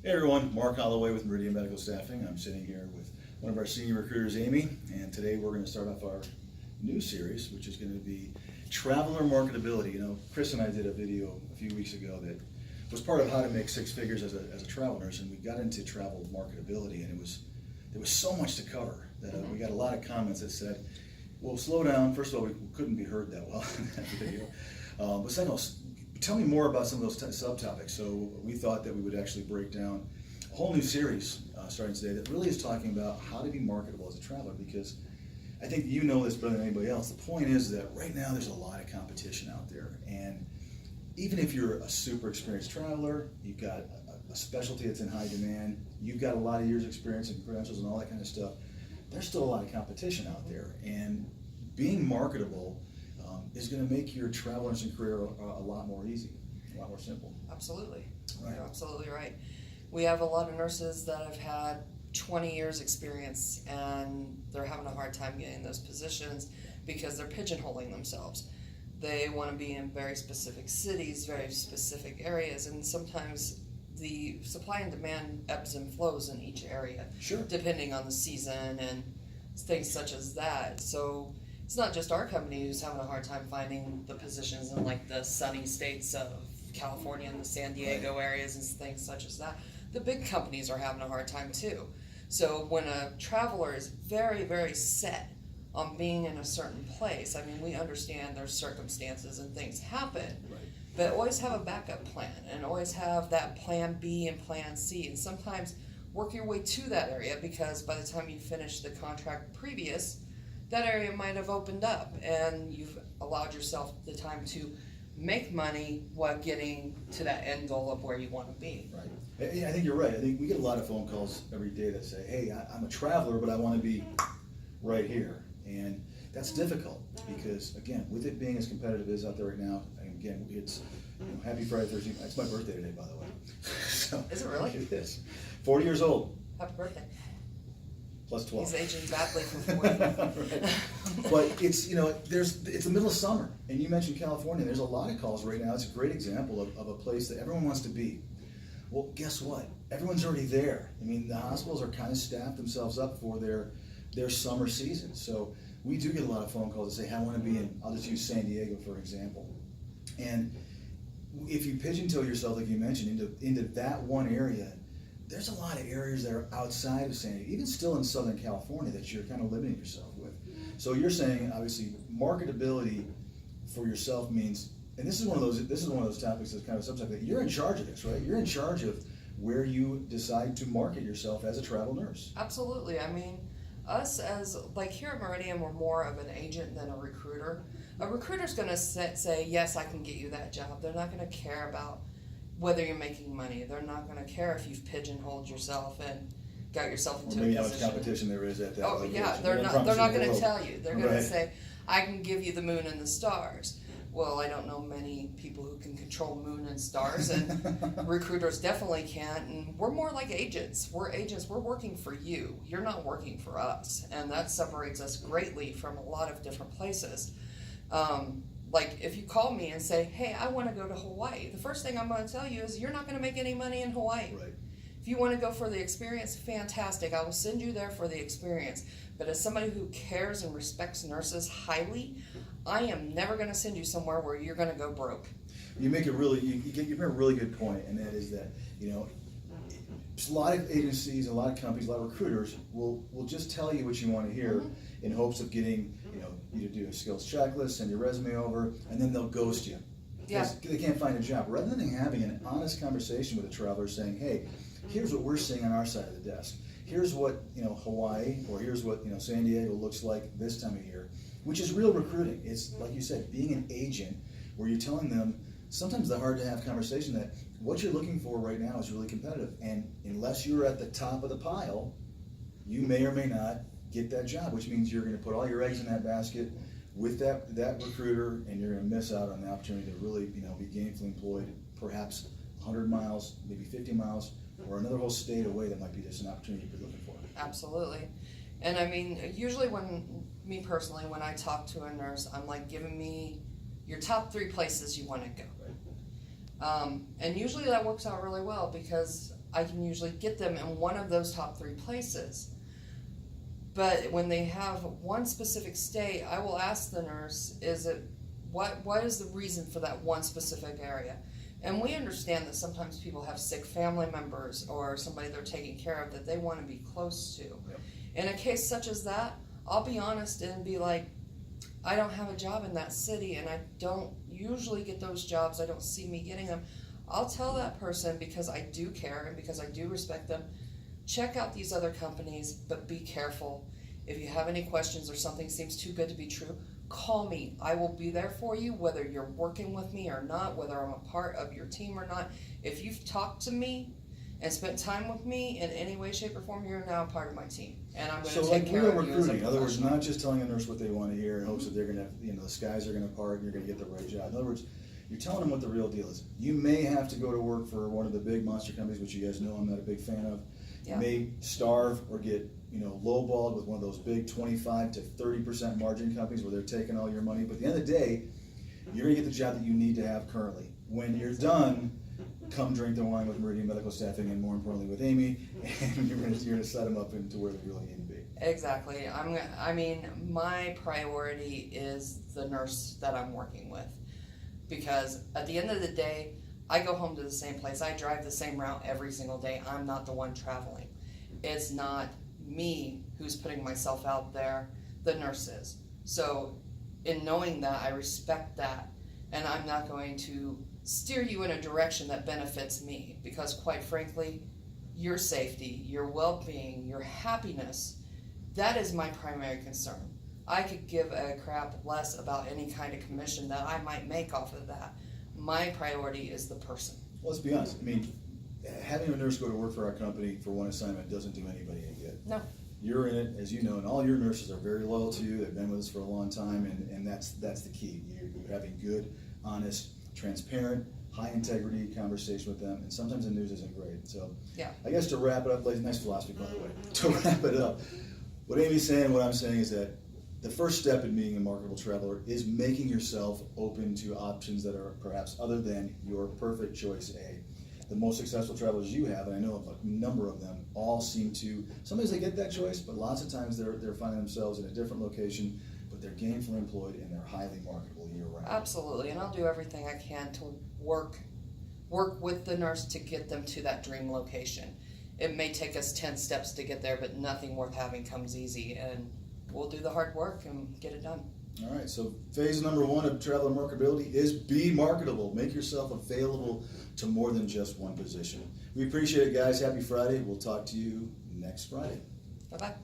Hey everyone, Mark Holloway with Meridian Medical Staffing. I'm sitting here with one of our senior recruiters, Amy, and today we're going to start off our new series, which is going to be Traveler Marketability. You know, Chris and I did a video a few weeks ago that was part of how to make six figures as a travel nurse, and we got into travel marketability, and there was so much to cover that we got a lot of comments that said, well, slow down. First of all, we couldn't be heard that well in that video. But second of all, tell me more about some of those subtopics. So we thought that we would actually break down a whole new series starting today that really is talking about how to be marketable as a traveler, because I think you know this better than anybody else. The point is that right now there's a lot of competition out there, and even if you're a super experienced traveler, you've got a specialty that's in high demand, you've got a lot of years experience and credentials and all that kind of stuff, there's still a lot of competition out there, and being marketable is going to make your travel nursing career a lot more easy, a lot more simple. Absolutely. Right. You're absolutely right. We have a lot of nurses that have had 20 years experience and they're having a hard time getting those positions because they're pigeonholing themselves. They want to be in very specific cities, very specific areas, and sometimes the supply and demand ebbs and flows in each area, Sure. depending on the season and things such as that. So it's not just our company who's having a hard time finding the positions in like the sunny states of California and the San Diego areas and things such as that. The big companies are having a hard time too. So when a traveler is very, very set on being in a certain place, I mean, we understand there's circumstances and things happen, Right. but always have a backup plan and always have that plan B and plan C, and sometimes work your way to that area, because by the time you finish the contract previous, that area might have opened up and you've allowed yourself the time to make money while getting to that end goal of where you want to be. Right. I think you're right. I think we get a lot of phone calls every day that say, hey, I'm a traveler, but I want to be right here. And that's difficult because, again, with it being as competitive as out there right now, and again, it's happy Friday, Thursday. It's my birthday today, by the way. So, Is it really? It is. 40 years old. Happy birthday. Plus 12. He's aging badly for 40. Right. But it's, it's the middle of summer, and you mentioned California. There's a lot of calls right now. It's a great example of a place that everyone wants to be. Well, guess what? Everyone's already there. I mean, the hospitals are kind of staffed themselves up for their summer season. So we do get a lot of phone calls that say, hey, I want to be in, I'll just use San Diego for example. And if you pigeonhole yourself, like you mentioned, into that one area, there's a lot of areas that are outside of San Diego, even still in Southern California, that you're kind of limiting yourself with. So you're saying, obviously, marketability for yourself means, and this is one of those topics that's kind of a subject that you're in charge of this, right? You're in charge of where you decide to market yourself as a travel nurse. Absolutely. I mean, us as, like here at Meridian, we're more of an agent than a recruiter. A recruiter's going to say, yes, I can get you that job. They're not going to care about whether you're making money. They're not going to care if you've pigeonholed yourself and got yourself into a maybe position. How much competition there is at that Oh location. yeah, they're not going to tell you. They're going Right. to say, I can give you the moon and the stars. Well, I don't know many people who can control moon and stars, and recruiters definitely can't. And we're more like agents. We're agents. We're working for you. You're not working for us, and that separates us greatly from a lot of different places. Like if you call me and say, hey, I want to go to Hawaii, the first thing I'm going to tell you is you're not going to make any money in Hawaii. Right. If you want to go for the experience, fantastic. I will send you there for the experience. But as somebody who cares and respects nurses highly, I am never going to send you somewhere where you're going to go broke. You make you make a really good point, and that is that a lot of agencies, a lot of companies, a lot of recruiters will just tell you what you want to hear in hopes of getting you to do a skills checklist, send your resume over, and then they'll ghost you. Yeah. They can't find a job. Rather than having an honest conversation with a traveler saying, hey, here's what we're seeing on our side of the desk. Here's what Hawaii, or here's what San Diego looks like this time of year, which is real recruiting. It's like you said, being an agent where you're telling them sometimes the hard to have conversation that what you're looking for right now is really competitive, and unless you're at the top of the pile, you may or may not get that job, which means you're going to put all your eggs in that basket with that recruiter, and you're going to miss out on the opportunity to really be gainfully employed, perhaps 100 miles, maybe 50 miles, or another whole state away. That might be just an opportunity you're looking for. Absolutely. And I mean, usually me personally, when I talk to a nurse, I'm like, giving me your top 3 places you want to go. Right. And usually that works out really well, because I can usually get them in one of those top 3 places. But when they have one specific state, I will ask the nurse, what is the reason for that one specific area? And we understand that sometimes people have sick family members or somebody they're taking care of that they want to be close to. Yep. In a case such as that, I'll be honest and be like, I don't have a job in that city and I don't usually get those jobs. I don't see me getting them. I'll tell that person, because I do care and because I do respect them, check out these other companies, but be careful. If you have any questions or something seems too good to be true, call me. I will be there for you, whether you're working with me or not, whether I'm a part of your team or not. If you've talked to me and spent time with me in any way, shape, or form, you're now a part of my team. And I'm going to take care of you as a recruiting, in other words, professional. not just telling a nurse what they want to hear in hopes that they're going to, the skies are going to part and you're going to get the right job. In other words, you're telling them what the real deal is. You may have to go to work for one of the big monster companies, which you guys know I'm not a big fan of. You Yeah. may starve or get, lowballed with one of those big 25 to 30% margin companies where they're taking all your money. But at the end of the day, you're going to get the job that you need to have currently. When you're done, come drink the wine with Meridian Medical Staffing, and more importantly with Amy, and you're going to set them up into where they really need to be. Exactly. My priority is the nurse that I'm working with, because at the end of the day, I go home to the same place. I drive the same route every single day. I'm not the one traveling. It's not me who's putting myself out there, the nurse is. So in knowing that, I respect that, and I'm not going to steer you in a direction that benefits me, because quite frankly, your safety, your well-being, your happiness, that is my primary concern. I could give a crap less about any kind of commission that I might make off of that. My priority is the person. Well, let's be honest. Having a nurse go to work for our company for one assignment doesn't do anybody any good. No. You're in it, as you know, and all your nurses are very loyal to you. They've been with us for a long time, and that's the key. You're having good, honest, transparent, high integrity conversation with them, and sometimes the news isn't great. So Yeah. I guess to wrap it up, ladies, nice philosophy, by the way. To wrap it up, what Amy's saying, what I'm saying is that the first step in being a marketable traveler is making yourself open to options that are perhaps other than your perfect choice A. The most successful travelers you have, and I know of a number of them, all seem to, sometimes they get that choice, but lots of times they're finding themselves in a different location, but they're gainfully employed and they're highly marketable year round. Absolutely, and I'll do everything I can to work with the nurse to get them to that dream location. It may take us 10 steps to get there, but nothing worth having comes easy, and we'll do the hard work and get it done. All right, so phase number 1 of traveler marketability is be marketable. Make yourself available to more than just one position. We appreciate it, guys. Happy Friday. We'll talk to you next Friday. Bye-bye.